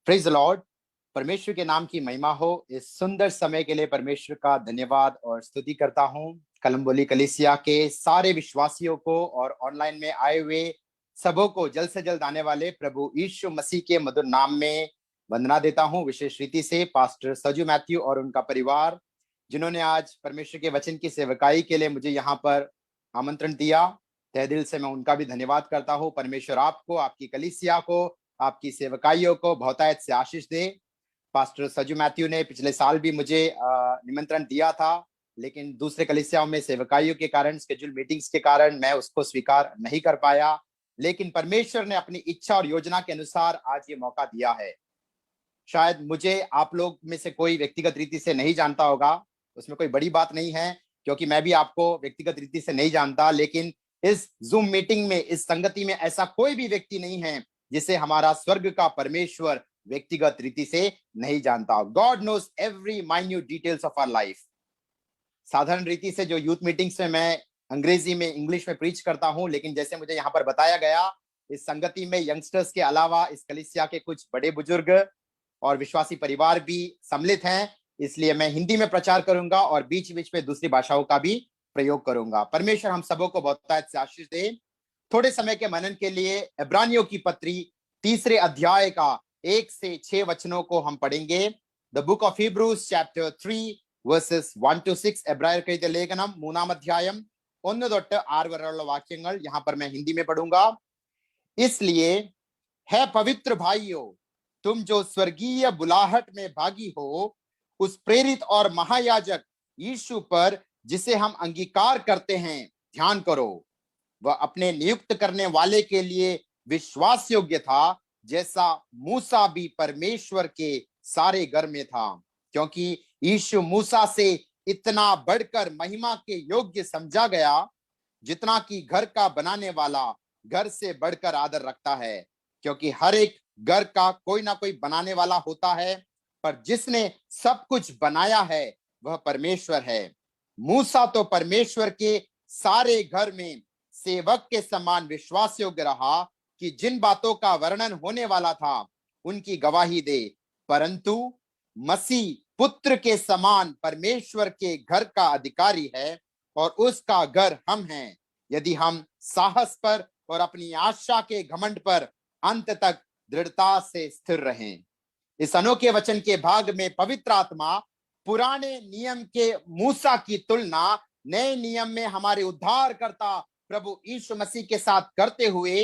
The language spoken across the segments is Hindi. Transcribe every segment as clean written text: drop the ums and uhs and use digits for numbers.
Praise the Lord. परमेश्वर के नाम की महिमा हो। इस सुंदर समय के लिए परमेश्वर का धन्यवाद और स्तुति करता हूँ। कलम्बोली कलीसिया के सारे विश्वासियों को और ऑनलाइन में आए हुए सबों को जल्द से जल्द आने वाले प्रभु यीशु मसीह के मधुर नाम में वंदना देता हूँ। विशेष रीति से पास्टर सजू मैथ्यू और उनका परिवार, जिन्होंने आज परमेश्वर के वचन की सेवकाई के लिए मुझे यहाँ पर आमंत्रण दिया, तहे दिल से मैं उनका भी धन्यवाद करता हूँ। परमेश्वर आपको, आपकी कलीसिया को, आपकी सेवकाइयों को बहुतायत से आशीष दे। पास्टर सजू मैथ्यू ने पिछले साल भी मुझे निमंत्रण दिया था, लेकिन दूसरे कलीसियाओं में सेवकाइयों के कारण, स्केड्यूल मीटिंग्स के कारण मैं उसको स्वीकार नहीं कर पाया। लेकिन परमेश्वर ने अपनी इच्छा और योजना के अनुसार आज ये मौका दिया है। शायद मुझे आप लोग में से कोई व्यक्तिगत रीति से नहीं जानता होगा, उसमें कोई बड़ी बात नहीं है, क्योंकि मैं भी आपको व्यक्तिगत रीति से नहीं जानता। लेकिन इस जूम मीटिंग में, इस संगति में ऐसा कोई भी व्यक्ति नहीं है जिसे हमारा स्वर्ग का परमेश्वर व्यक्तिगत रीति से नहीं जानता। God knows every minute details of our life. साधारण रीति से जो यूथ मीटिंग्स में मैं अंग्रेजी में, इंग्लिश में प्रीच करता हूं, लेकिन जैसे मुझे यहाँ पर बताया गया, इस संगति में यंगस्टर्स के अलावा इस कलीसिया के कुछ बड़े बुजुर्ग और विश्वासी परिवार भी सम्मिलित हैं। इसलिए मैं हिंदी में प्रचार करूंगा और बीच बीच में दूसरी भाषाओं का भी प्रयोग करूंगा। परमेश्वर हम सबों को बहुतायत से आशीष दे। थोड़े समय के मनन के लिए इब्रानियों की पत्री 3 अध्याय का 1 से 6 वचनों को हम पढ़ेंगे। The book of Hebrews chapter 3 verses 1 to 6. എബ്രായർക്കെഴുതിയ ലേഖനം 3-ാം അധ്യായം 1 തൊട്ട് 6 വരെയുള്ള വാക്യങ്ങൾ यहाँ पर मैं हिंदी में पढ़ूंगा। इसलिए है पवित्र भाइयों, तुम जो स्वर्गीय बुलाहट में भागी हो, उस प्रेरित और महायाजक यीशु पर जिसे हम अंगीकार करते हैं ध्यान करो। वह अपने नियुक्त करने वाले के लिए विश्वास योग्य था, जैसा मूसा भी परमेश्वर के सारे घर में था, क्योंकि यीशु मूसा से इतना बढ़कर महिमा के योग्य समझा गया, जितना कि घर का बनाने वाला घर से बढ़कर आदर रखता है। क्योंकि हर एक घर का कोई ना कोई बनाने वाला होता है, पर जिसने सब कुछ बनाया है वह परमेश्वर है। मूसा तो परमेश्वर के सारे घर में सेवक के समान विश्वास योग्य रहा कि जिन बातों का वर्णन होने वाला था उनकी गवाही दे, परंतु मसीह पुत्र के समान परमेश्वर के घर का अधिकारी है और उसका घर हम हैं, यदि हम साहस पर और अपनी आशा के घमंड पर अंत तक दृढ़ता से स्थिर रहें। इस अनोखे वचन के भाग में पवित्र आत्मा पुराने नियम के मूसा की तुलना नए नियम में हमारे उद्धारकर्ता प्रभु यीशु मसीह के साथ करते हुए,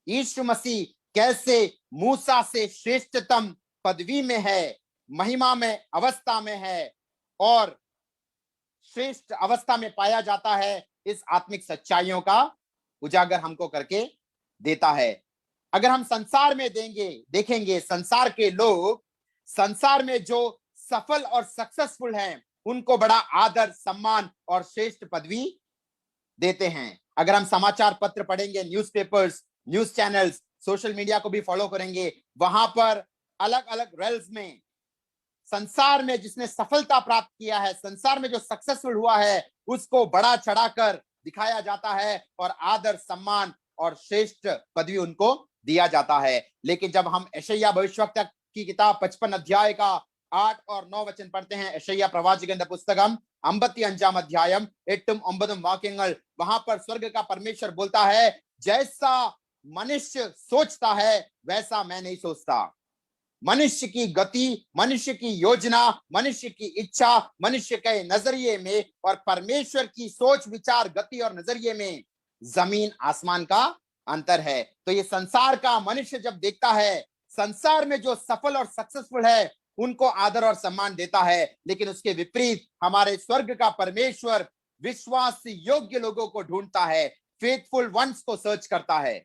यीशु मसीह कैसे मूसा से श्रेष्ठतम पदवी में है, महिमा में अवस्था में है और श्रेष्ठ अवस्था में पाया जाता है, इस आत्मिक सच्चाइयों का उजागर हमको करके देता है। अगर हम संसार में देखेंगे, संसार के लोग, संसार में जो सफल और सक्सेसफुल हैं, उनको बड़ा आदर, सम्मान और श्रेष्ठ पदवी देते हैं। अगर हम समाचार पत्र पढ़ेंगे, newspapers, news channels, social media को भी फॉलो करेंगे, वहां पर अलग अलग रेल्स में संसार में जिसने सफलता प्राप्त किया है, संसार में जो सक्सेसफुल हुआ है, उसको बड़ा चढ़ाकर दिखाया जाता है और आदर, सम्मान और श्रेष्ठ पदवी उनको दिया जाता है। लेकिन जब हम यशायाह भविष्यवक्ता की किताब 55 अध्याय का 8 और 9 वचन पढ़ते हैं, यशायाह प्रवाചകന്റെ പുസ്തകം 55 अध्यायम 8-9 वाक्यങ്ങൾ, वहां पर स्वर्ग का परमेश्वर बोलता है, जैसा मनुष्य सोचता है वैसा मैं नहीं सोचता। मनुष्य की गति, मनुष्य की योजना, मनुष्य की इच्छा, मनुष्य के नजरिए में और परमेश्वर की सोच, विचार, गति और नजरिए में जमीन आसमान का अंतर है। तो ये संसार का मनुष्य जब देखता है, संसार में जो सफल और सक्सेसफुल है उनको आदर और सम्मान देता है, लेकिन उसके विपरीत हमारे स्वर्ग का परमेश्वर विश्वास योग्य लोगों को ढूंढता है, फेथफुल वंस को सर्च करता है।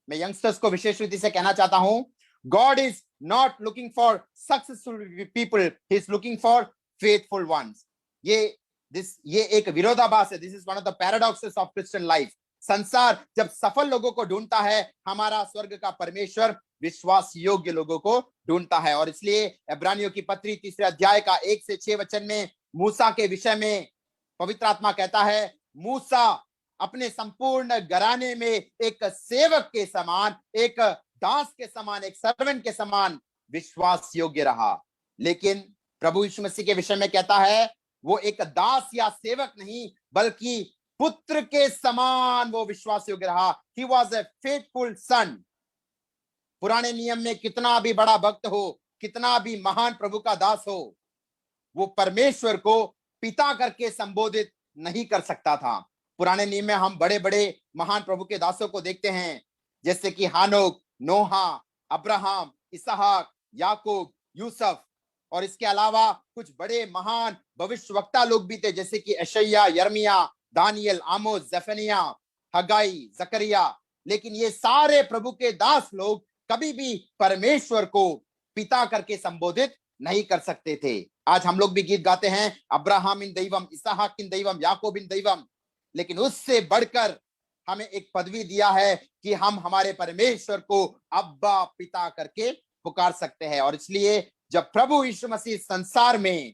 मैं यंगस्टर्स को विशेष रीति से कहना चाहता हूं, God is not looking for successful people, he is looking for faithful ones. ये एक विरोधाभास है। This is one of the paradoxes of Christian life. संसार जब सफल लोगों को ढूंढता है, हमारा स्वर्ग का परमेश्वर विश्वास योग्य लोगों को ढूंढता है। और इसलिए इब्रानियों की पत्री 3 अध्याय का 1 से 6 वचन में मूसा के विषय में पवित्र आत्मा कहता है, मूसा अपने संपूर्ण घराने में एक सेवक के समान, एक दास के समान, एक सर्वेंट के समान विश्वास योग्य रहा। लेकिन प्रभु यीशु मसीह के विषय में कहता है वो एक दास या सेवक नहीं बल्कि पुत्र के समान वो विश्वास योग्य रहा। ही वॉज ए फेथफुल सन। पुराने नियम में कितना भी बड़ा भक्त हो, कितना भी महान प्रभु का दास हो, वो परमेश्वर को पिता करके संबोधित नहीं कर सकता था। पुराने नियम में हम बड़े बड़े महान प्रभु के दासों को देखते हैं, जैसे कि हानोक, नोहा, अब्राहम, इसहाक, याकूब, यूसुफ, और इसके अलावा कुछ बड़े महान भविष्यवक्ता लोग भी थे, जैसे कि यशायाह, यिर्मयाह, दानियल, आमोस, जफनिया, हगाई, जकरिया। लेकिन ये सारे प्रभु के दास लोग कभी भी परमेश्वर को पिता करके संबोधित नहीं कर सकते थे। आज हम लोग भी गीत गाते हैं, अब्राहम इन दैवम, इसहाक इन दैवम, याकूब इन दैवम, लेकिन उससे बढ़कर हमें एक पदवी दिया है कि हम हमारे परमेश्वर को अब्बा पिता करके पुकार सकते हैं। और इसलिए जब प्रभु यीशु मसीह संसार में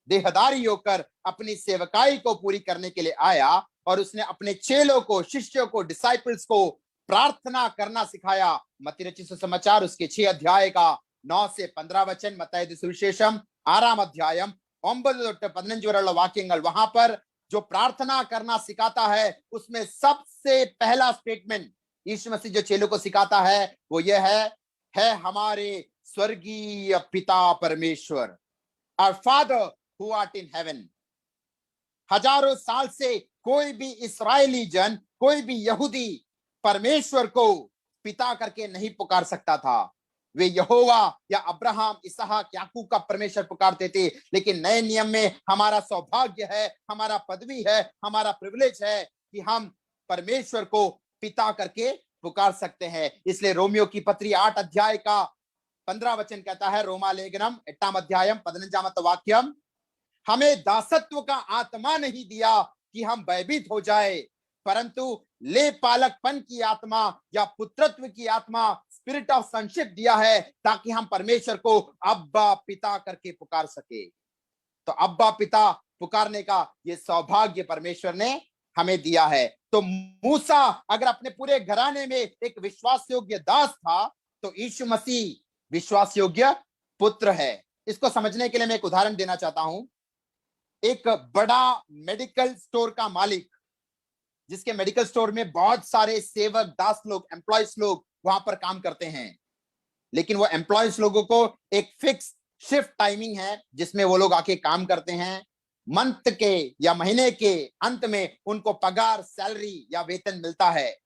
देहधारी होकर अपनी सेवकाई को पूरी करने के लिए आया और उसने अपने चेलों को, शिष्यों को, डिसाइपल्स को प्रार्थना करना सिखाया। मत्ती रचित सुसमाचार उसके 6 अध्याय का 9 से 15 वचन, मत्ताई सुविशेषम 6 अध्यायम 9 തൊട്ട് 15 വരെയുള്ള വാക്യങ്ങൾ, वहां पर जो प्रार्थना करना सिखाता है उसमें सबसे पहला स्टेटमेंट यीशु मसीह जो चेलों को सिखाता है वो ये है हमारे स्वर्गीय पिता परमेश्वर, our father who art in heaven. हजारों साल से कोई भी इस्राएली जन, कोई भी यहूदी परमेश्वर को पिता करके नहीं पुकार सकता था। वे यहोवा या अब्राहम, इसहाक, याकूब का परमेश्वर पुकारते थे। लेकिन नए नियम में हमारा सौभाग्य है, हमारा पदवी है, हमारा प्रिविलेज है कि हम परमेश्वर को पिता करके पुकार सकते हैं। इसलिए रोमियो की पत्री 8 अध्याय का 15 वचन कहता है, रोमा लेखनम 8 अध्यायम 15 वाक्यम, हमें दासत्व का आत्मा नहीं दिया कि हम भयभीत हो जाए, परंतु ले पालकपन की आत्मा या पुत्रत्व की आत्मा, स्पिरिट ऑफ सनशिप दिया है, ताकि हम परमेश्वर को अब्बा पिता करके पुकार सके। तो अब्बा पिता पुकारने का ये सौभाग्य परमेश्वर ने हमें दिया है। तो मूसा अगर अपने पूरे घराने में एक विश्वास योग्य दास था, तो यीशु मसीह विश्वास योग्य पुत्र है। इसको समझने के लिए मैं एक उदाहरण देना चाहता हूं। एक बड़ा मेडिकल स्टोर का मालिक, जिसके मेडिकल स्टोर में बहुत सारे सेवक, दास लोग, एम्प्लॉयज लोग वहां पर काम करते हैं, लेकिन वो एम्प्लॉयज लोगों को एक फिक्स शिफ्ट टाइमिंग है जिसमें वो लोग आके काम करते हैं। मंथ के या महीने के अंत में उनको पगार, सैलरी या वेतन मिलता है।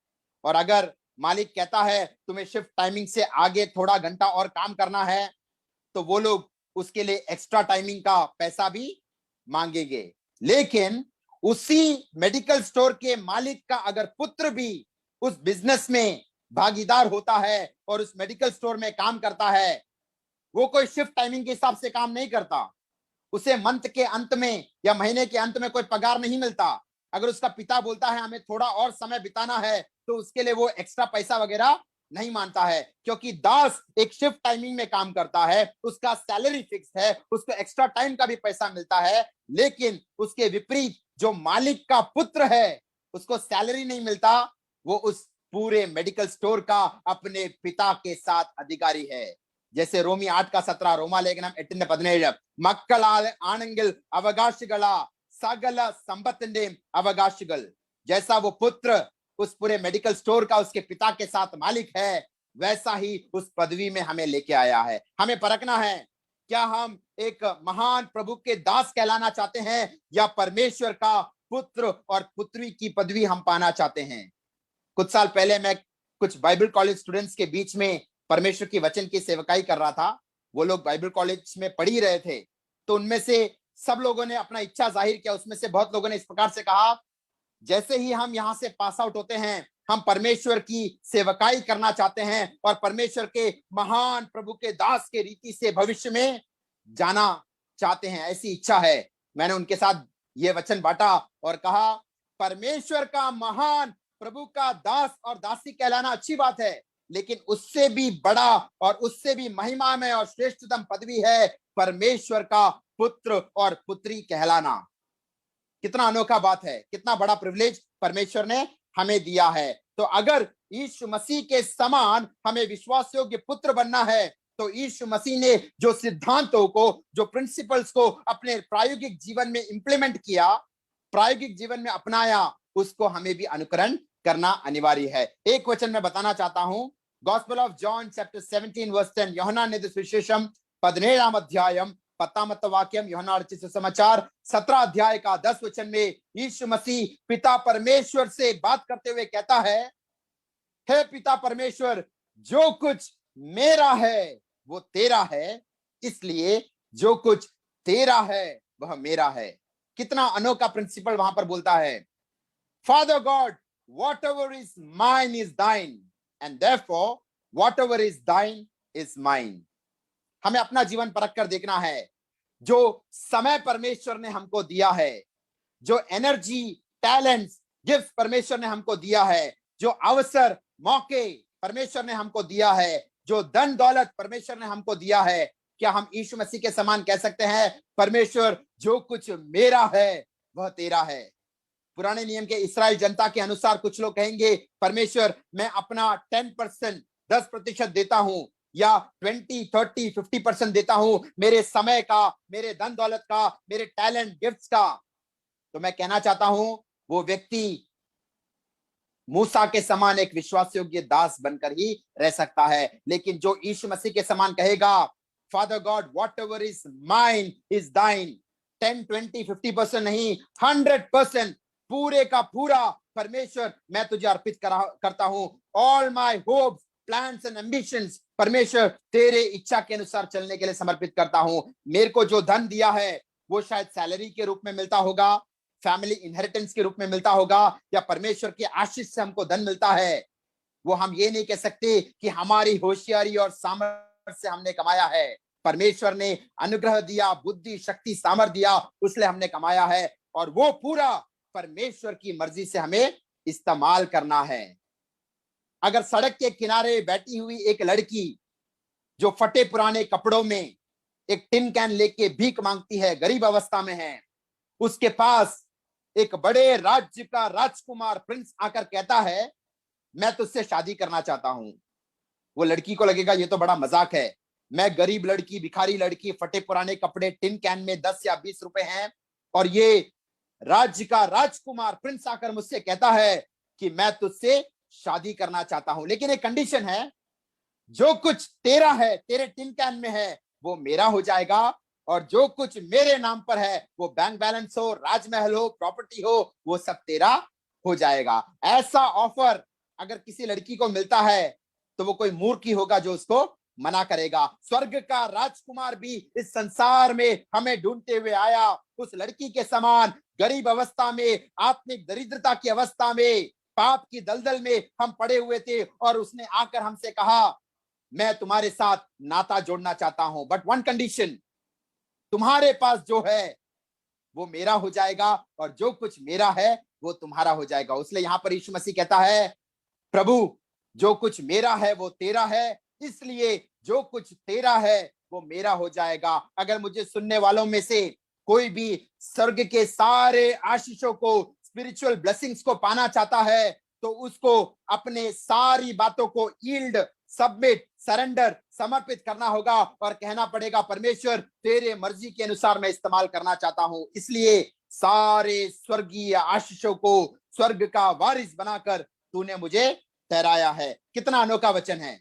और अगर मालिक कहता है तुम्हें शिफ्ट टाइमिंग से आगे थोड़ा घंटा और काम करना है, तो वो लोग उसके लिए एक्स्ट्रा टाइमिंग का पैसा भी मांगेंगे। लेकिन उसी मेडिकल स्टोर के मालिक का अगर पुत्र भी उस बिजनेस में भागीदार होता है और उस मेडिकल स्टोर में काम करता है, वो कोई शिफ्ट टाइमिंग के हिसाब से काम नहीं करता। उसे मंथ के अंत में या महीने के अंत में कोई पगार नहीं मिलता। अगर उसका पिता बोलता है हमें थोड़ा और समय बिताना है, तो उसके लिए वो एक्स्ट्रा पैसा वगैरह नहीं मानता है, क्योंकि दास एक शिफ्ट टाइमिंग में काम करता है, उसका सैलरी फिक्स है, उसको एक्स्ट्रा टाइम का भी पैसा मिलता है। लेकिन उसके विपरीत जो मालिक का पुत्र है, उसको सैलरी नहीं मिलता, वो उस पूरे मेडिकल स्टोर का अपने पिता के साथ अधिकारी है। जैसे रोमी 8 का 17, റോമാലേഖനം 8:17, മക്കളാൽ ആണെങ്കിൽ അവകാശികളാ സകല സമ്പത്തിന്റെയും അവകാശികൾ। जैसा वो पुत्र उस पूरे मेडिकल स्टोर का उसके पिता के साथ मालिक है, वैसा ही उस पदवी में हमें लेके आया है। हमें परखना है, क्या हम एक महान प्रभु के दास कहलाना चाहते हैं या परमेश्वर का पुत्र और पुत्री की पदवी हम पाना चाहते हैं। कुछ साल पहले मैं कुछ बाइबल कॉलेज स्टूडेंट्स के बीच में परमेश्वर की वचन की सेवकाई कर रहा था। वो लोग बाइबल कॉलेज में पढ़ ही रहे थे, तो उनमें से सब लोगों ने अपना इच्छा जाहिर किया। उसमें से बहुत लोगों ने इस प्रकार से कहा, जैसे ही हम यहाँ से पास आउट होते हैं, हम परमेश्वर की सेवकाई करना चाहते हैं और परमेश्वर के महान प्रभु के दास के रीति से भविष्य में जाना चाहते हैं, ऐसी इच्छा है। मैंने उनके साथ ये वचन बांटा और कहा, परमेश्वर का महान प्रभु का दास और दासी कहलाना अच्छी बात है, लेकिन उससे भी बड़ा और उससे भी महिमामय और श्रेष्ठतम पदवी है परमेश्वर का पुत्र और पुत्री कहलाना। कितना अनोखा बात है, कितना बड़ा प्रिविलेज परमेश्वर ने हमें दिया है। तो अगर यीशु मसीह के समान हमें विश्वास योग्य पुत्र बनना है, तो यीशु मसीह ने जो सिद्धांतों को, जो प्रिंसिपल्स को अपने प्रायोगिक जीवन में इंप्लीमेंट किया, प्रायोगिक जीवन में अपनाया, उसको हमें भी अनुकरण करना अनिवार्य है। एक वचन मैं बताना चाहता हूं, gospel of John chapter 17 verse 10, यूहन्ना ने सुविशेषम 17 अध्यायम 10 वाक्यम, यूहन्ना रचित सुसमाचार 17 अध्याय का 10 वचन में यीशु मसीह पिता परमेश्वर से बात करते हुए कहता है, हे पिता परमेश्वर, जो कुछ मेरा है वो तेरा है, इसलिए जो कुछ तेरा है वह मेरा है। कितना अनोखा प्रिंसिपल वहां पर बोलता है। Father God, whatever is mine is thine, and therefore whatever is thine is mine. हमें अपना जीवन परख कर देखना है। जो समय परमेश्वर ने हमको दिया है, जो एनर्जी, टैलेंट्स, गिफ्ट परमेश्वर ने हमको दिया है, जो अवसर, मौके परमेश्वर ने हमको दिया है, जो धन दौलत परमेश्वर ने हमको दिया है, क्या हम यीशु मसीह के समान कह सकते हैं, परमेश्वर जो कुछ मेरा है वह तेरा है? पुराने नियम के इस्राएल जनता के अनुसार कुछ लोग कहेंगे, परमेश्वर मैं अपना 10%, 10% देता हूं, या 20, 30, 50% देता हूं, मेरे समय का, मेरे धन दौलत का, मेरे टैलेंट, गिफ्ट्स का। तो मैं कहना चाहता हूं, वो व्यक्ति मूसा के समान एक विश्वास योग्य दास बनकर ही रह सकता है। लेकिन जो यीशु मसीह के समान कहेगा, father God, whatever is mine is thine, 10, 20, 50% नहीं, 100% पूरे का पूरा परमेश्वर मैं तुझे अर्पित करता हूं। All my hopes, plans and ambitions परमेश्वर तेरे इच्छा के अनुसार चलने के लिए समर्पित करता हूं। मेरे को जो धन दिया है वो शायद सैलरी के रूप में मिलता होगा, फैमिली इनहेरिटेंस के रूप में मिलता होगा, या परमेश्वर की आशीष से हमको धन मिलता है। वो हम ये नहीं कह सकते कि हमारी होशियारी और सामर्थ्य से हमने कमाया है। परमेश्वर ने अनुग्रह दिया, बुद्धि, शक्ति, सामर्थ्य दिया, उसलिए हमने कमाया है, और वो पूरा परमेश्वर की मर्जी से हमें इस्तेमाल करना है। अगर सड़क के किनारे बैठी हुई एक लड़की जो फटे पुराने कपड़ों में एक टिन कैन लेके भीख मांगती है, गरीब अवस्था में है, उसके पास एक बड़े राज्य का राजकुमार प्रिंस आकर कहता है, मैं तुझसे शादी करना चाहता हूं, वो लड़की को लगेगा ये तो बड़ा मजाक है। मैं गरीब लड़की, भिखारी लड़की, फटे पुराने कपड़े, टिन कैन में 10 या 20 रुपए हैं, और ये राज्य का राजकुमार प्रिंस आकर मुझसे कहता है कि मैं तुझसे शादी करना चाहता हूं, लेकिन एक कंडीशन है, जो कुछ तेरा है, तेरे टिन कैन में है, वो मेरा हो जाएगा, और जो कुछ मेरे नाम पर है, वो बैंक बैलेंस हो, राजमहल हो, प्रॉपर्टी हो, वो सब तेरा हो जाएगा। ऐसा ऑफर अगर किसी लड़की को मिलता है तो वो कोई मूर्ख ही होगा जो उसको मना करेगा। स्वर्ग का राजकुमार भी इस संसार में हमें ढूंढते हुए आया, उस लड़की के समान गरीब अवस्था में, आत्मिक दरिद्रता की अवस्था में, पाप की दलदल में हम पड़े हुए थे, और उसने आकर हमसे कहा, मैं तुम्हारे साथ नाता जोड़ना चाहता हूं, बट वन कंडीशन, तुम्हारे पास जो है वो मेरा हो जाएगा, और जो कुछ मेरा है वो तुम्हारा हो जाएगा। इसलिए यहां पर यीशु मसीह कहता है, प्रभु जो कुछ मेरा है वो तेरा है, इसलिए जो कुछ तेरा है वो मेरा हो जाएगा। अगर मुझे सुनने वालों में से कोई भी स्वर्ग के सारे आशीषों को, स्पिरिचुअल ब्लेसिंग्स को पाना चाहता है, तो उसको अपने सारी बातों को यील्ड, सबमिट, सरेंडर, समर्पित करना होगा, और कहना पड़ेगा, परमेश्वर तेरे मर्जी के अनुसार मैं इस्तेमाल करना चाहता हूं, इसलिए सारे स्वर्गीय आशीषों को स्वर्ग का वारिस बनाकर तूने मुझे ठहराया है। कितना अनोखा वचन है।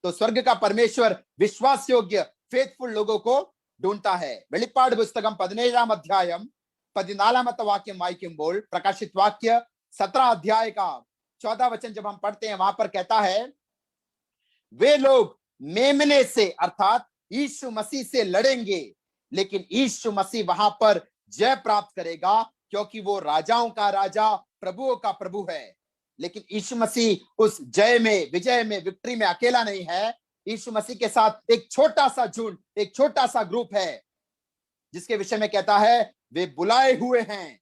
तो स्वर्ग का परमेश्वर विश्वास योग्य, फेथफुल लोगों को ढूंढता है। വെളിപ്പാട് പുസ്തകം 17 अध्यायम 14 वाक्यम वाइकुമ്പോൾ, प्रकाशित वाक्य 17 अध्याय का 14 वचन जब हम पढ़ते हैं, वहां पर कहता है, वे लोग मेमने से अर्थात यीशु मसीह से लड़ेंगे, लेकिन यीशु मसीह वहां पर जय प्राप्त करेगा, क्योंकि वो राजाओं का राजा, प्रभुओं का प्रभु है। लेकिन यीशु मसीह उस जय में, विजय में, विक्ट्री में अकेला नहीं है। यीशु मसीह के साथ एक छोटा सा झुंड, एक छोटा सा ग्रुप है, जिसके विषय में कहता है, वे बुलाए हुए हैं,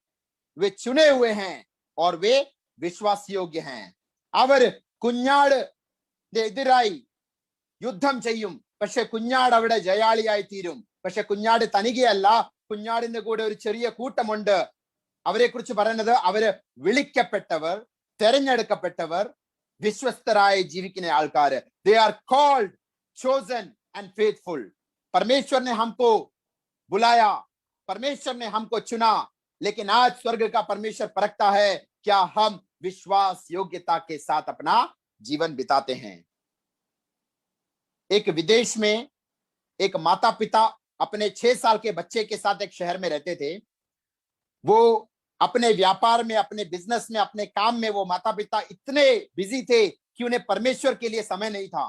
वे चुने हुए हैं, और वे विश्वास योग्य हैं। അവർ കുഞ്ഞാടിനെതിരായി യുദ്ധം ചെയ്യും, പക്ഷെ കുഞ്ഞാട് അവിടെ ജയാളിയായി തീരും. പക്ഷെ കുഞ്ഞാട് തനികയല്ല, കുഞ്ഞാടിന്റെ കൂടെ ഒരു ചെറിയ കൂട്ടമുണ്ട്. അവരെ കുറിച്ച് പറയുന്നത്, അവര് വിളിക്കപ്പെട്ടവർ, തെരഞ്ഞെടുക്കപ്പെട്ടവർ, വിശ്വസ്തരായ ജീവിക്കുന്ന ആൾക്കാർ, they are called, chosen and faithful. परमेश्वर ने हमको बुलाया, परमेश्वर ने हमको चुना, लेकिन आज स्वर्ग का परमेश्वर परखता है क्या हम विश्वास योग्यता के साथ अपना जीवन बिताते हैं। एक विदेश में एक माता पिता अपने 6 साल के बच्चे के साथ एक शहर में रहते थे। वो अपने व्यापार में, अपने बिजनेस में, अपने काम में वो माता पिता इतने बिजी थे कि उन्हें परमेश्वर के लिए समय नहीं था।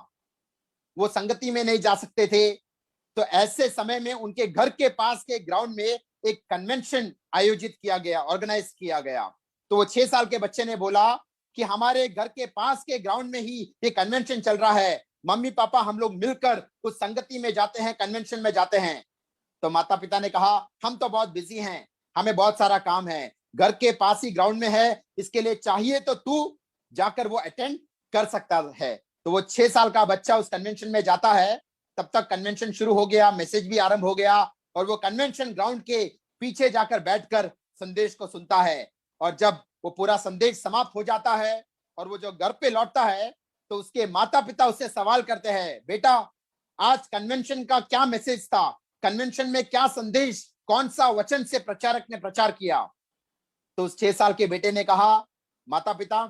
वो संगति में नहीं जा सकते थे। तो ऐसे समय में उनके घर के पास के ग्राउंड में एक कन्वेंशन आयोजित किया गया, ऑर्गेनाइज किया गया। तो वो 6 साल के बच्चे ने बोला कि हमारे घर के पास के ग्राउंड में ही ये कन्वेंशन चल रहा है, मम्मी पापा हम लोग मिलकर उस संगति में जाते हैं, कन्वेंशन में जाते हैं। तो माता पिता ने कहा हम तो बहुत बिजी हैं, हमें बहुत सारा काम है, घर के पास ही ग्राउंड में है, इसके लिए चाहिए तो तू जाकर वो अटेंड कर सकता है। तो वो 6 साल का बच्चा उस कन्वेंशन में जाता है। तब तक कन्वेंशन शुरू हो गया, मैसेज भी आरंभ हो गया और वो कन्वेंशन ग्राउंड के पीछे जाकर बैठकर संदेश को सुनता है। और जब वो पूरा संदेश समाप्त हो जाता है और वो जो घर पे लौटता है तो उसके माता पिता उससे सवाल करते हैं, बेटा आज कन्वेंशन का क्या मैसेज था, कन्वेंशन में क्या संदेश, कौन सा वचन से प्रचारक ने प्रचार किया। तो उस 6 साल के बेटे ने कहा, माता पिता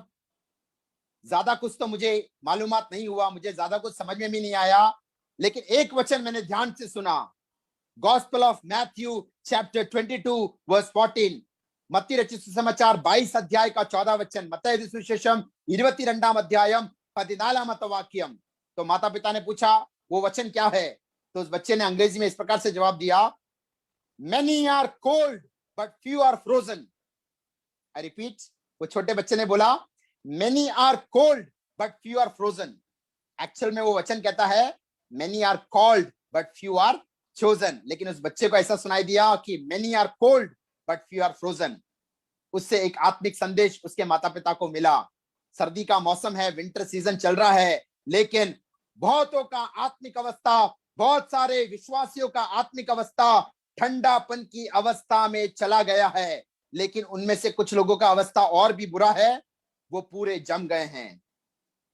ज्यादा कुछ तो मुझे मालूमात नहीं हुआ, मुझे ज्यादा कुछ समझ में भी नहीं आया, लेकिन एक वचन मैंने ध्यान से सुना। Gospel of Matthew chapter 22 verse 14, मत्ती रचित सुसमाचार 22 अध्याय का 14 वचन, मत्ती सुविशेषम 22 अध्यायम 14 वाक्यम। तो माता पिता ने पूछा वो वचन क्या है। तो उस बच्चे ने अंग्रेजी में इस प्रकार से जवाब दिया, many are cold but few are frozen. I repeat, वो छोटे बच्चे ने बोला many are cold but few are frozen. Actual में वो वचन कहता है many are called but few are chosen, लेकिन उस बच्चे को ऐसा सुनाई दिया कि many are cold but few are frozen. उससे एक आत्मिक संदेश उसके माता पिता को मिला। सर्दी का मौसम है, विंटर सीजन चल रहा है, लेकिन बहुतों का आत्मिक अवस्था, बहुत सारे विश्वासियों का आत्मिक अवस्था ठंडापन की अवस्था में चला गया है। लेकिन उनमें से कुछ लोगों का अवस्था और भी बुरा है, वो पूरे जम गए हैं।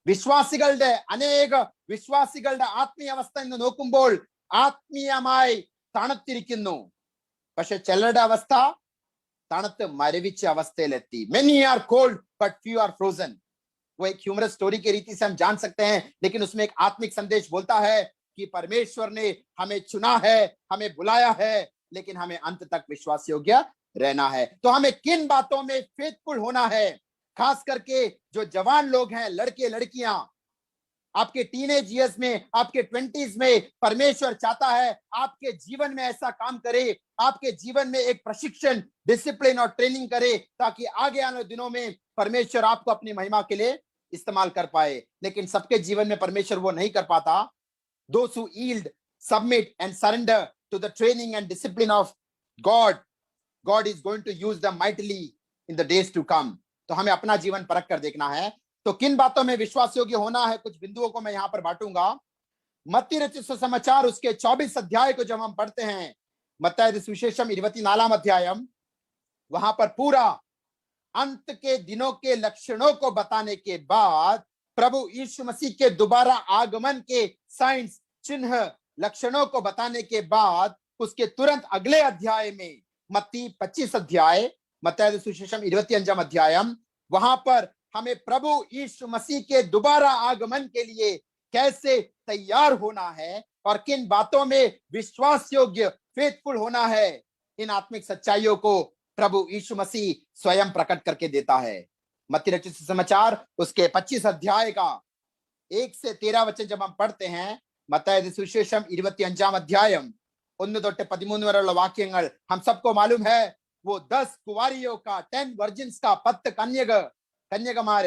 വിശ്വാസികളുടെ അനേക വിശ്വാസികളുടെ ആത്മീയ അവസ്ഥ ഇന്ന് നോക്കുമ്പോൾ ആത്മീയമായി തണുത്തിരിക്കുന്നു. പക്ഷെ ചിലരുടെ അവസ്ഥ തണുത്ത് മരവിച്ച അവസ്ഥയിലെത്തി. Many are cold but few are frozen. वो एक ह्यूमरस स्टोरी की रीति से हम जान सकते हैं, लेकिन उसमें एक आत्मिक संदेश बोलता है कि परमेश्वर ने हमें चुना है, हमें बुलाया है, लेकिन हमें अंत तक विश्वास योग्य रहना है। तो हमें किन बातों में फेथफुल होना है, खास करके जो जवान लोग हैं, लड़के लड़कियां, आपके टीनेज ईयर्स में, आपके 20s में परमेश्वर चाहता है आपके जीवन में ऐसा काम करे, आपके जीवन में एक प्रशिक्षण, डिसिप्लिन और ट्रेनिंग करे, ताकि आगे आने वाले दिनों में परमेश्वर आपको अपनी महिमा के लिए इस्तेमाल कर पाए। लेकिन सबके जीवन में परमेश्वर वो नहीं कर पाता। Those who yield, submit and surrender to the training and discipline of God, God is going to use them mightily in the days to come. तो हमें अपना जीवन परख कर देखना है। तो किन बातों में विश्वास योग्य होना है, कुछ बिंदुओं को मैं यहां पर बांटूंगा। मत्ती रचित सुसमाचार उसके 24 अध्याय को जब हम पढ़ते हैं, मत्ती सुविशेषम 24 अध्यायम, वहां पर पूरा अंत के दिनों के लक्षणों को बताने के बाद, प्रभु यीशु मसीह के दोबारा आगमन के साइंस, चिन्ह, लक्षणों को बताने के बाद, उसके तुरंत अगले अध्याय में मत्ती 25 अध्याय, मत्ती सुविशेषम 25 अध्यायम, वहां पर हमें प्रभु यीशु मसीह के दोबारा आगमन के लिए कैसे तैयार होना है और किन बातों में विश्वास योग्य, फेथफुल होना है, इन आत्मिक सच्चाइयों को प्रभु यीशु मसीह स्वयं प्रकट करके देता है। मत्ती रचित सुसमाचार उसके 25 अध्याय का 1 से 13 वचन जब हम पढ़ते हैं, मत्ती सुविशेषम 25 अध्याയം 1 തൊട്ട് 13 വരെയുള്ള വാക്യങ്ങൾ, हम सबको मालूम है वो 10 कुवारियों का, 10 वर्जिन्स का, 10 कन्यकमार,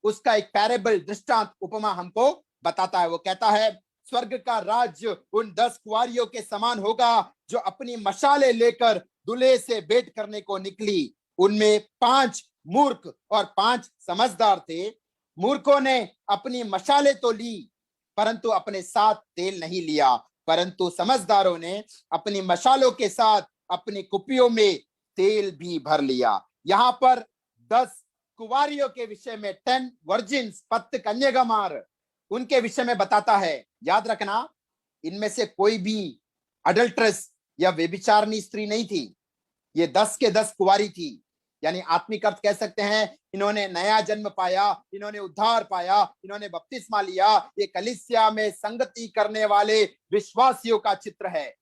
उसका एक पैरेबल, दृष्टांत, उपमा हमको बताता है। वो कहता है स्वर्ग का राज्य उन 10 कुवारियों के समान होगा जो अपनी मशाले लेकर दूल्हे से भेंट करने को निकली। उनमें 5 मूर्ख और 5 समझदार थे। मूर्खों ने अपनी मशाले तो ली, परंतु अपने साथ तेल नहीं लिया, परंतु समझदारों ने अपनी मशालों के साथ अपनी कुपियों में तेल भी भर लिया। यहाँ पर 10 कुवारियों के विषय में, 10 वर्जिन्स, 10 कन्याकुमार, उनके विषय में बताता है। याद रखना, इनमें से कोई भी अडल्ट्रेस या व्यभिचारिणी स्त्री नहीं थी। ये 10 के 10 कुवारी थी। यानी आत्मिक अर्थ कह सकते हैं, इन्होंने नया जन्म पाया, इन्होंने उद्धार पाया, इन्होंने बपतिस्मा लिया। ये कलीसिया में संगति करने वाले विश्वासियों का चित्र है।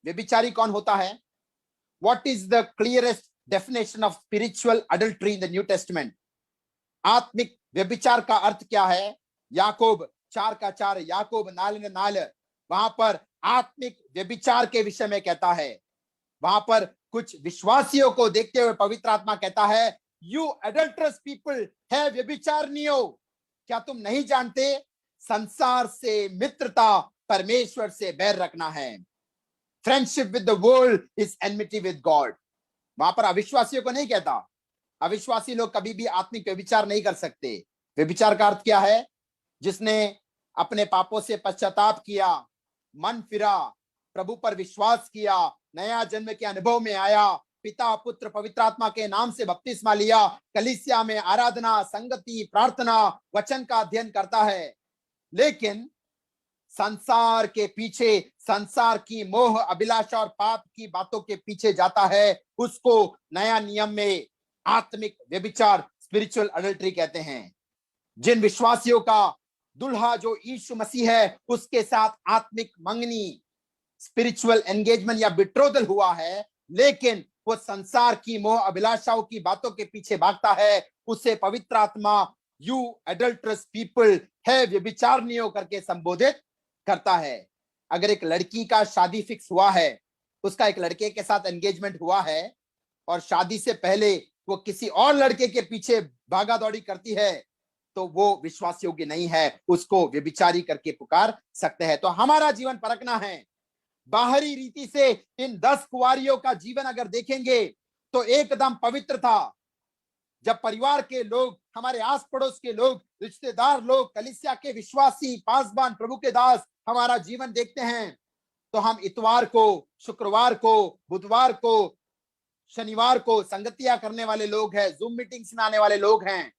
व्यभिचारी कौन होता है? What is the clearest definition of spiritual adultery in the New Testament? आत्मिक व्यभिचार का अर्थ क्या है? याकूब 4:4, याकूब 4:4, वहां पर आत्मिक व्यभिचार के विषय में कहता है। वहां पर कुछ विश्वासियों को देखते हुए पवित्र आत्मा कहता है, यू एडल्टरस पीपल है व्यभिचारिणियों, क्या तुम नहीं जानते संसार से मित्रता परमेश्वर से बैर रखना है। Friendship with the world is enmity with God. वहां पर अविश्वासियों को नहीं कहता। अविश्वासी लोग कभी भी आत्मिक व्यभिचार नहीं कर सकते। व्यभिचार का अर्थ क्या है? जिसने अपने पापों से पश्चाताप किया, मन फिरा, प्रभु पर विश्वास किया, नया जन्म के अनुभव में आया, पिता पुत्र पवित्र आत्मा के नाम से बपतिस्मा लिया, कलीसिया में आराधना, संगति, प्रार्थना, वचन का अध्ययन करता है, लेकिन संसार के पीछे, संसार की मोह, अभिलाषा और पाप की बातों के पीछे जाता है, उसको नया नियम में आत्मिक व्यभिचार, स्पिरिचुअल अडल्ट्री कहते हैं। जिन विश्वासियों का दुल्हा जो यीशु मसीह है, उसके साथ आत्मिक मंगनी, स्पिरिचुअल एंगेजमेंट या बिट्रोदल हुआ है, लेकिन वो संसार की मोह अभिलाषाओं की बातों के पीछे भागता है, उसे पवित्र आत्मा यू एडल्टरस पीपल है व्यभिचारिणियों करके संबोधित करता है। अगर एक लड़की का शादी फिक्स हुआ है, उसका एक लड़के के साथ एंगेजमेंट हुआ है और शादी से पहले वो किसी और लड़के के पीछे भागा दौड़ी करती है, तो वो विश्वास योग्य नहीं है, उसको व्यभिचारी करके पुकार सकते हैं। तो हमारा जीवन परखना है। बाहरी रीति से इन 10 कुंवारियों का जीवन अगर देखेंगे तो एकदम पवित्र था। जब परिवार के लोग, हमारे आस पड़ोस के लोग, रिश्तेदार लोग, कलीसिया के विश्वासी, पासबान, प्रभु के दास हमारा जीवन देखते हैं, तो हम इतवार को, शुक्रवार को, बुधवार को, शनिवार को संगतियां करने वाले लोग हैं, जूम मीटिंग्स में आने वाले लोग हैं,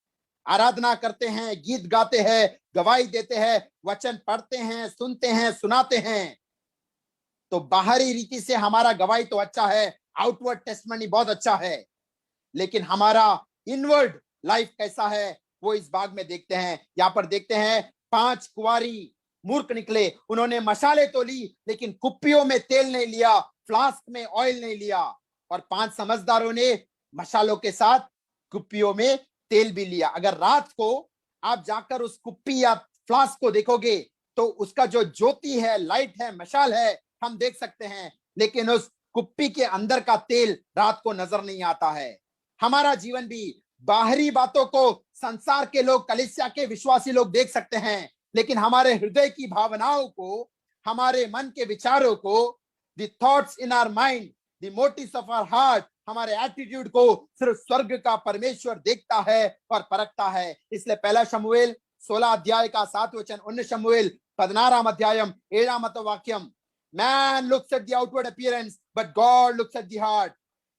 आराधना करते हैं, गीत गाते हैं, गवाही देते हैं, वचन पढ़ते हैं, सुनते हैं, सुनाते हैं। तो बाहरी रीति से हमारा गवाही तो अच्छा है, आउटवर्ड टेस्टमनी बहुत अच्छा है, लेकिन हमारा इनवर्ड लाइफ कैसा है वो इस भाग में देखते हैं। यहां पर देखते हैं 5 कुंवारी मूर्ख निकले। उन्होंने मशाले तो ली, लेकिन कुप्पियों में तेल नहीं लिया, फ्लास्क में ऑयल नहीं लिया। और 5 समझदारों ने मशालों के साथ कुप्पियों में तेल भी लिया। अगर रात को आप जाकर उस कुप्पी या फ्लास्क को देखोगे तो उसका जो ज्योति है, लाइट है, मशाल है, हम देख सकते हैं, लेकिन उस कुप्पी के अंदर का तेल रात को नजर नहीं आता है। हमारा जीवन भी बाहरी बातों को संसार के लोग, कलीसिया के विश्वासी लोग देख सकते हैं, लेकिन हमारे हृदय की भावनाओं को, हमारे मन के विचारों को, the thoughts in our mind, the motives of our heart, हमारे एटीट्यूड को सिर्फ स्वर्ग का परमेश्वर देखता है और परखता है। इसलिए 1 शमूएल 16 अध्याय का 7 वचन, 19 शमूएल 16 अध्यायम 7 वाक्यम, Man looks at the outward appearance, but God looks at the heart.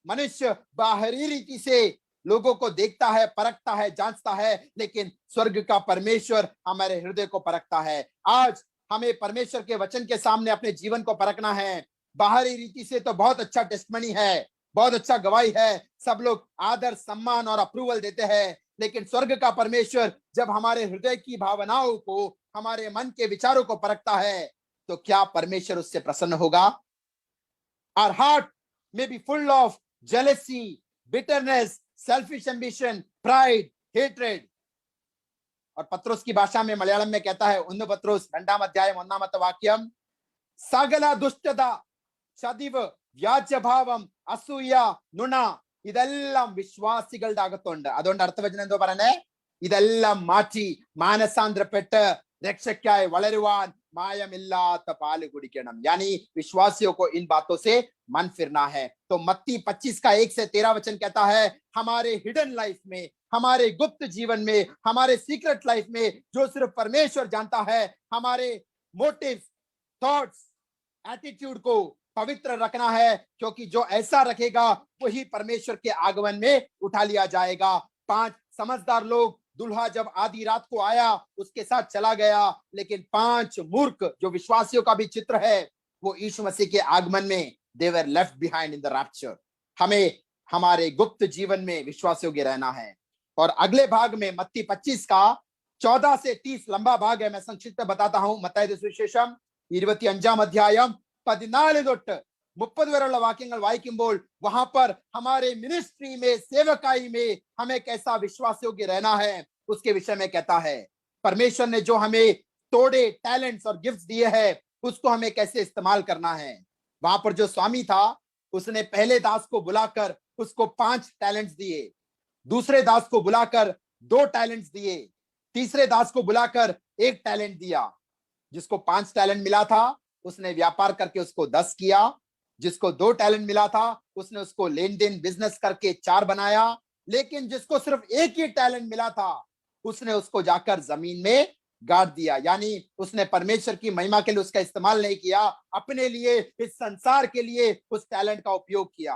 मनुष्य बाहरी रीति से लोगों को देखता है, परखता है, जांचता है, लेकिन स्वर्ग का परमेश्वर हमारे हृदय को परखता है। आज हमें परमेश्वर के वचन के सामने अपने जीवन को परखना है। बाहरी रीति से तो बहुत अच्छा टेस्टमनी है, बहुत अच्छा गवाही है, सब लोग आदर, सम्मान और अप्रूवल देते हैं, लेकिन स्वर्ग का परमेश्वर जब हमारे हृदय की भावनाओं को, हमारे मन के विचारों को परखता है, तो क्या परमेश्वर उससे प्रसन्न होगा? Our heart may be full of jealousy, bitterness, selfish ambition, pride, hatred. और पत्रोस की भाषा में, मलयालम में कहता है, 1 पत्रोस 2 अध्याയം 1 वाक्यम, സകല ദുഷ്ടത, ചതിവ്, വ്യാജഭാവം, അസൂയ, നുണ, ഇതെല്ലാം വിശ്വാസികളുടെ അകത്തുണ്ട്. അതുകൊണ്ട് അർത്ഥവചനം എന്തോ പറഞ്ഞേ? ഇതെല്ലാം മാറ്റി മാനസാന്തരപ്പെട്ട് രക്ഷയ്ക്കായി വളരുവാൻ मायमिल्लात पाल कुडिकणम। यानी विश्वासियों को इन बातों से मन फिरना है। तो मत्ती 25 का 1 से 13 वचन कहता है, हमारे हिडन लाइफ में, हमारे गुप्त जीवन में, हमारे सीक्रेट लाइफ में जो सिर्फ परमेश्वर जानता है, हमारे मोटिव, थॉट्स, एटीट्यूड को पवित्र रखना है, क्योंकि जो ऐसा रखेगा वही परमेश्वर के आगमन में उठा लिया जाएगा। 5 समझदार लोग, दुल्हा जब आधी रात को आया उसके साथ चला गया, लेकिन 5 मूर्ख जो विश्वासियों का भी चित्र है, वो यीशु मसीह के आगमन में they were left behind in the rapture. हमें हमारे गुप्त जीवन में विश्वास योग्य रहना है। और अगले भाग में मत्ती 25 का 14 से 30 लंबा भाग है, मैं संक्षिप्त बताता हूं। मत्ताई सुविशेषम 25 अध्याയം 14 തൊട്ട് 30 വരെയുള്ള വാക്യങ്ങൾ വായിക്കുമ്പോൾ वहां पर हमारे मिनिस्ट्री में, सेवकाई में हमें कैसा विश्वास योग्य रहना है उसके विषय में कहता है। परमेश्वर ने जो हमें तोड़े टैलेंट्स और गिफ्ट्स दिए हैं उसको हमें कैसे इस्तेमाल करना है। वहां पर जो स्वामी था उसने पहले दास को बुलाकर उसको 5 टैलेंट्स दिए, दूसरे दास को बुलाकर 2 टैलेंट्स दिए, तीसरे दास को बुलाकर 1 टैलेंट दिया। जिसको 5 टैलेंट मिला था उसने व्यापार करके उसको 10 किया, जिसको 2 टैलेंट मिला था उसने उसको लेन देन बिजनेस करके 4 बनाया, लेकिन जिसको सिर्फ 1 ही टैलेंट मिला था उसने उसको जाकर जमीन में गाड़ दिया। यानी उसने परमेश्वर की महिमा के लिए उसका इस्तेमाल नहीं किया, अपने लिए, इस संसार के लिए उस टैलेंट का उपयोग किया।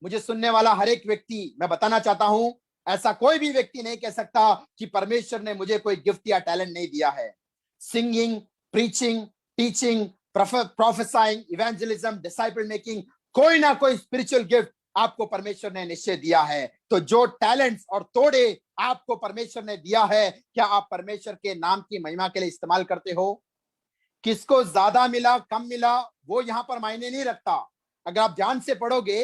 मुझे सुनने वाला हर एक व्यक्ति मैं बताना चाहता हूं, ऐसा कोई भी व्यक्ति नहीं कह सकता कि परमेश्वर ने मुझे कोई गिफ्ट या टैलेंट नहीं दिया है। Singing, preaching, teaching, prophesying, evangelism, disciple making, कोई ना कोई स्पिरिचुअल गिफ्ट आपको परमेश्वर ने निश्चय दिया है। तो जो टैलेंट्स और तोड़े आपको परमेश्वर ने दिया है, क्या आप परमेश्वर के नाम की महिमा के लिए इस्तेमाल करते हो? किसको ज्यादा मिला, कम मिला, वो यहां पर मायने नहीं रखता। अगर आप ध्यान से पढ़ोगे,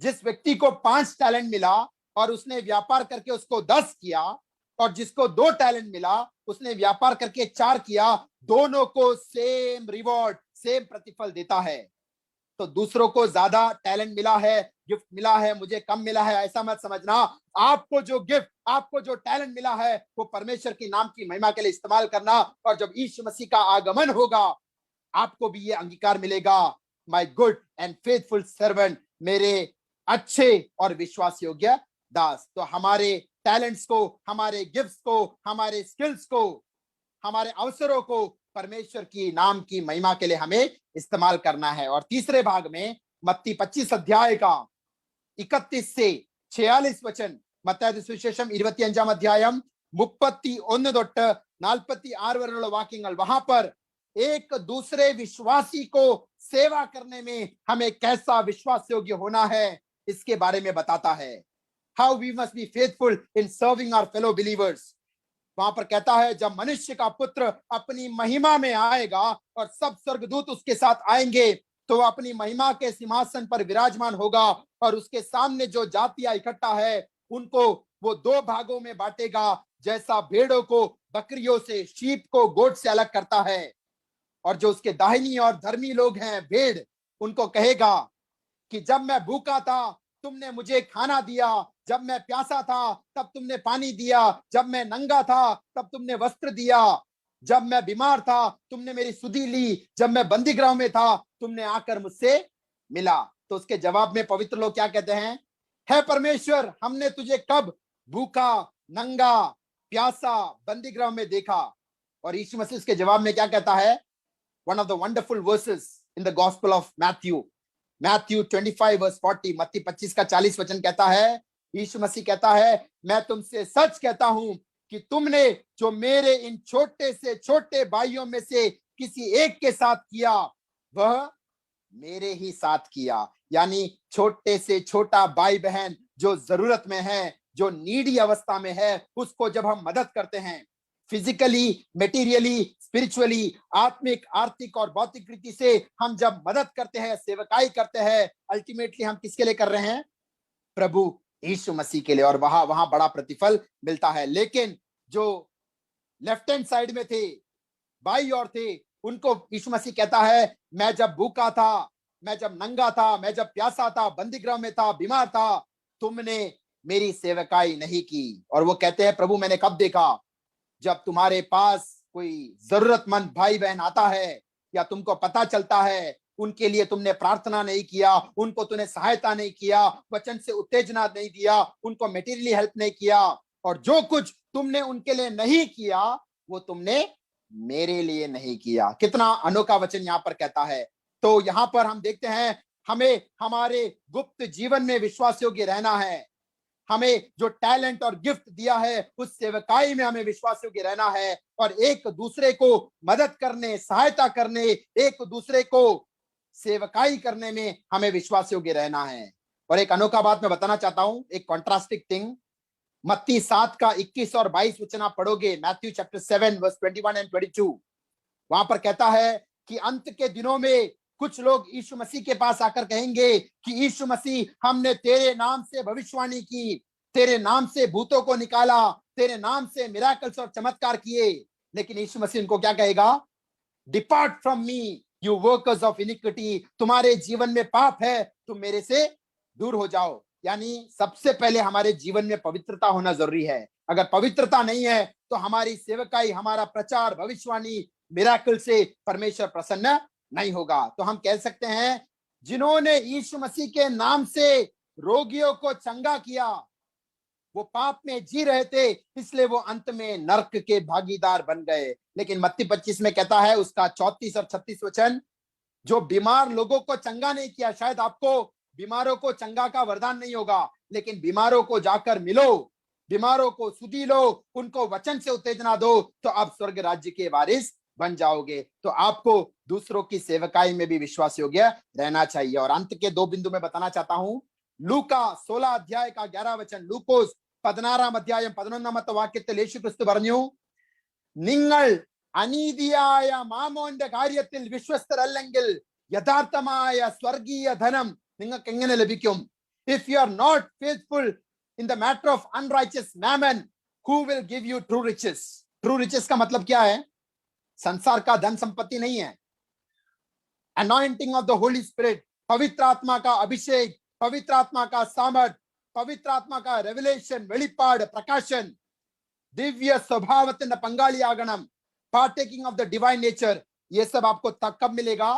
जिस व्यक्ति को 5 टैलेंट मिला और उसने व्यापार करके उसको 10 किया, और जिसको 2 टैलेंट मिला उसने व्यापार करके 4 किया, दोनों को सेम रिवॉर्ड, सेम प्रतिफल देता है। तो दूसरों को ज्यादा टैलेंट मिला है, गिफ्ट मिला है, मुझे कम मिला है, ऐसा मत समझना। आपको जो गिफ्ट, आपको जो टैलेंट मिला है वो परमेश्वर की नाम की महिमा के लिए इस्तेमाल करना। और जब यीशु मसीह का आगमन होगा आपको भी ये अंगीकार मिलेगा, my good and faithful servant, मेरे अच्छे और विश्वास योग्य दास। तो हमारे टैलेंट्स को, हमारे गिफ्ट्स को, हमारे स्किल्स को, हमारे अवसरों को परमेश्वर की नाम की महिमा के लिए हमें इस्तेमाल करना है। और तीसरे भाग में मत्ती 25 अध्याय का 31 से 46 वचन, മത്തായി സുവിശേഷം 25 अध्याയം 31 തൊട്ട് 46 വരെയുള്ള വാക്യങ്ങൾ, वहां पर एक दूसरे विश्वासी को सेवा करने में हमें कैसा विश्वास योग्य होना है इसके बारे में बताता है। How we must be faithful in serving our fellow believers. वहां पर कहता है जब मनुष्य का पुत्र अपनी महिमा में आएगा और सब स्वर्गदूत उसके साथ आएंगे तो अपनी महिमा के सिंहासन पर विराजमान होगा और उसके सामने जो जातियां इकट्ठा है उनको वो 2 भागों में बांटेगा, जैसा भेड़ों को बकरियों से, शीप को गोट से अलग करता है। और जो उसके दाहिनी और धर्मी लोग हैं, भेड़, उनको कहेगा कि जब मैं भूखा था तुमने मुझे खाना दिया, जब मैं प्यासा था तब तुमने पानी दिया, जब मैं नंगा था तब तुमने वस्त्र दिया, जब मैं बीमार था तुमने मेरी सुधि ली, जब मैं बंदीगृह में था तुमने आकर मुझसे मिला। तो उसके जवाब में पवित्र लोग क्या कहते हैं? है परमेश्वर, हमने तुझे कब भूखा, नंगा, प्यासा, बंदीगृह में देखा? और यीशु मसीह उसके जवाब में क्या कहता है? One of the wonderful verses in the Gospel of Matthew, Matthew 25 verse 40, मत्ती 25 का 40 वचन कहता है, यीशु मसीह कहता है, मैं तुमसे सच कहता हूं कि तुमने जो मेरे इन छोटे से छोटे भाइयों में से किसी एक के साथ किया वह मेरे ही साथ किया। यानी छोटे से छोटा भाई बहन जो जरूरत में है, जो नीडी अवस्था में है, उसको जब हम मदद करते हैं, फिजिकली, मेटीरियली, स्पिरिचुअली, आत्मिक, आर्थिक और भौतिक रीति से हम जब मदद करते हैं, सेवकाई करते हैं, अल्टीमेटली हम किसके लिए कर रहे हैं? प्रभु यीशु मसीह के लिए। और वहां बड़ा प्रतिफल मिलता है। लेकिन जो लेफ्ट हैंड साइड में थे, बाई और थे, उनको यीशु मसीह कहता है, मैं जब भूखा था, मैं जब नंगा था, मैं जब प्यासा था, बंदीगृह में था, बीमार था, तुमने मेरी सेवकाई नहीं की। और वो कहते हैं, प्रभु मैंने कब देखा? जब तुम्हारे पास कोई जरूरतमंद भाई बहन आता है या तुमको पता चलता है उनके लिए तुमने प्रार्थना नहीं किया, उनको तूने सहायता नहीं किया, वचन से उत्तेजना नहीं दिया, उनको मेटीरियली हेल्प नहीं किया, और जो कुछ तुमने उनके लिए नहीं किया वो तुमने मेरे लिए नहीं किया। कितना अनोखा वचन यहाँ पर कहता है। तो यहाँ पर हम देखते हैं हमें हमारे गुप्त जीवन में विश्वास योग्य रहना है। हमें जो टैलेंट और गिफ्ट दिया है उस सेवकाई में हमें विश्वास योग्य रहना है और एक दूसरे को मदद करने, सहायता करने, एक दूसरे को सेवकाई करने में हमें विश्वास योग्य रहना है। और एक अनोखा बात मैं बताना चाहता हूं, एक कॉन्ट्रास्टिंग थिंग। मत्ती 7 का 21 और 22 वचन आप पढ़ोगे, मैथ्यू चैप्टर 7 वर्स 21 एंड 22, वहां पर कहता है कि अंत के दिनों में कुछ लोग यीशु मसीह के पास आकर कहेंगे कि यीशु मसीह, हमने तेरे नाम से भविष्यवाणी की, तेरे नाम से भूतों को निकाला, तेरे नाम से मिराकल्स और चमत्कार किए, लेकिन यीशु मसीह उनको क्या कहेगा? Depart from me you workers of iniquity, तुम्हारे जीवन में पाप है, तुम मेरे से दूर हो जाओ। यानी सबसे पहले हमारे जीवन में पवित्रता होना जरूरी है। अगर पवित्रता नहीं है तो हमारी सेवकाई, हमारा प्रचार, भविष्यवाणी, मिराकल से परमेश्वर प्रसन्न नहीं होगा। तो हम कह सकते हैं, जिन्होंने यीशु मसीह के नाम से रोगियों को चंगा किया, वो पाप में जी रहे थे, इसलिए वो अंत में नरक के भागीदार बन गए। लेकिन मत्ती 25 में कहता है, उसका 34 और 36 वचन, जो बीमार लोगों को चंगा नहीं किया, शायद आपको बीमारों को चंगा का वरदान नहीं होगा, लेकिन बीमारों को जाकर मिलो, बीमारों को सुधी लो, उनको वचन से उत्तेजना दो, तो आप स्वर्ग राज्य के वारिस बन जाओगे। तो आपको दूसरों की सेवकाई में भी विश्वास योग्य रहना चाहिए। और अंत के 2 बिंदु में बताना चाहता हूं। लूका 16 अध्याय का 11 वचन, लूकोस 16 അധ്യായം 11 വാക്യത്തിൽ യേശു ക്രിസ്തു പറഞ്ഞു, നിങ്ങൾ അനീതിയായ മാമോന്റെ കാര്യത്തിൽ വിശ്വസ്തരല്ലെങ്കിൽ യഥാർത്ഥമായ സ്വർഗീയ ധനം നിങ്ങൾക്ക് എങ്ങനെ ലഭിക്കും? If you are not faithful in the matter of unrighteous mammon, who will give you true riches? True riches का मतलब क्या है? संसार का धन संपत्ति नहीं है। Anointing of the Holy Spirit, पवित्र आत्मा का अभिषेक, पवित्र आत्मा का सामर्थ, पवित्र आत्मा का रेवलेशन, വെളിപ്പാട്, प्रकाशन, Divya स्वभावത്തിന്റെ പങ്കാളിയാകണം, partaking of the divine nature, ये सब आपको तब कब मिलेगा?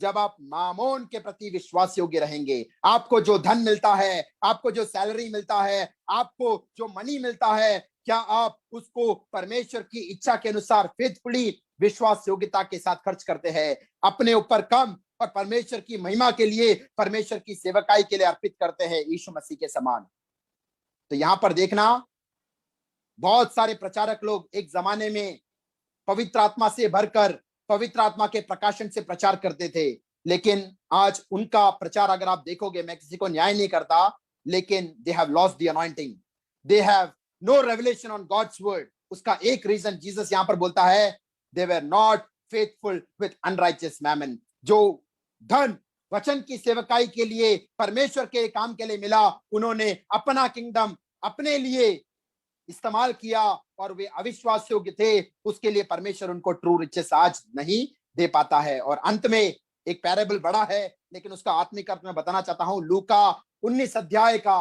जब आप मामोन के प्रति विश्वास योग्य रहेंगे। आपको जो धन मिलता है, आपको जो सैलरी मिलता है, आपको जो मनी मिलता है, क्या आप उसको परमेश्वर की इच्छा के अनुसार फेथफुली, विश्वास योग्यता के साथ खर्च करते हैं? अपने ऊपर कम और परमेश्वर की महिमा के लिए, परमेश्वर की सेवकाई के लिए अर्पित करते हैं, यीशु मसीह के समान। तो यहां पर देखना, बहुत सारे प्रचारक लोग एक जमाने में पवित्र आत्मा से भरकर, पवित्र आत्मा के प्रकाशन से प्रचार करते थे, लेकिन आज उनका प्रचार अगर आप देखोगे, मैं किसी को न्याय नहीं करता, लेकिन they have lost the anointing, they have no revelation on God's word. उसका एक रीजन जीसस यहां पर बोलता है, they were not faithful with unrighteous mammon. जो धन वचन की सेवकाई के लिए, परमेश्वर के काम के लिए मिला, उन्होंने अपना किंगडम अपने लिए इस्तेमाल किया और वे अविश्वास योग्य थे। उसके लिए परमेश्वर उनको ट्रू रिचेस आज नहीं दे पाता है। और अंत में एक पैराबल बड़ा है, लेकिन उसका आत्मिक अर्थ मैं बताना चाहता हूं। लूका 19 अध्याय का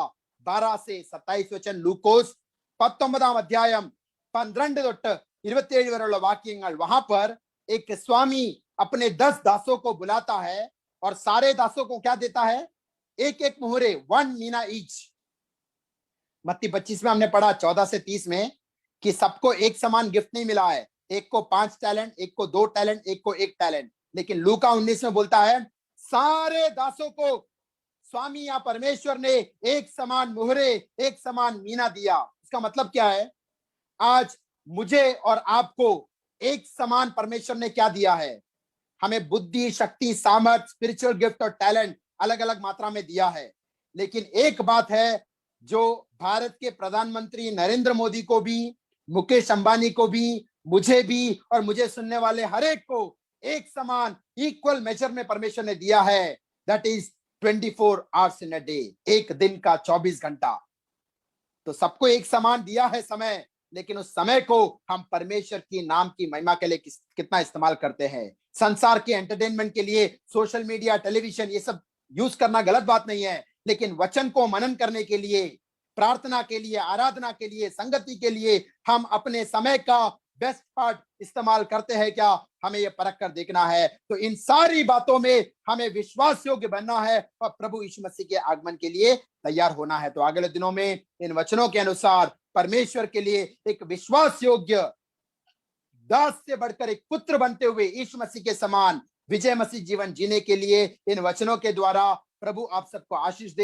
12 से 27 वचन, लूकोस 19 अध्याയം 12 തൊട്ട് 27 വരെയുള്ള വാക്യങ്ങൾ, वहां पर एक स्वामी अपने 10 दासों को बुलाता है और सारे दासों को क्या देता है? एक एक मुहरे, 1 मीना ईच। मत्ती 25 में हमने पढ़ा 14 से 30 में कि सबको एक समान गिफ्ट नहीं मिला है, एक को 5 टैलेंट, एक को 2 टैलेंट, एक को 1 टैलेंट। लेकिन लूका 19 में बोलता है, सारे दासों को स्वामी या परमेश्वर ने एक समान मुहरे, एक समान मीना दिया। इसका मतलब क्या है? आज मुझे और आपको एक समान परमेश्वर ने क्या दिया है? हमें बुद्धि, शक्ति, सामर्थ, स्पिरिचुअल गिफ्ट और टैलेंट अलग अलग मात्रा में दिया है। लेकिन एक बात है, जो भारत के प्रधानमंत्री नरेंद्र मोदी को भी, मुकेश अंबानी को भी, मुझे भी और मुझे सुनने वाले हर एक को एक समान इक्वल मेजर में परमेश्वर ने दिया है। That is 24 hours in a day, एक दिन का 24 घंटा। तो सबको एक समान दिया है समय, लेकिन उस समय को हम परमेश्वर की नाम की महिमा के लिए कितना इस्तेमाल करते हैं। संसार के एंटरटेनमेंट के लिए सोशल मीडिया, टेलीविजन, ये सब यूज करना गलत बात नहीं है, लेकिन वचन को मनन करने के लिए, प्रार्थना के लिए, आराधना के लिए, संगति के लिए हम अपने समय का बेस्ट पार्ट इस्तेमाल करते हैं क्या? हमें यह परख कर देखना है। तो इन सारी बातों में हमें विश्वास योग्य बनना है और प्रभु यीशु मसीह के आगमन के लिए तैयार होना है। तो अगले दिनों में इन वचनों के अनुसार परमेश्वर के लिए एक विश्वास योग्य दास से बढ़कर एक पुत्र बनते हुए यीशु मसीह के समान विजय मसीह जीवन जीने के लिए इन वचनों के द्वारा प्रभु आप सबको आशीष दे।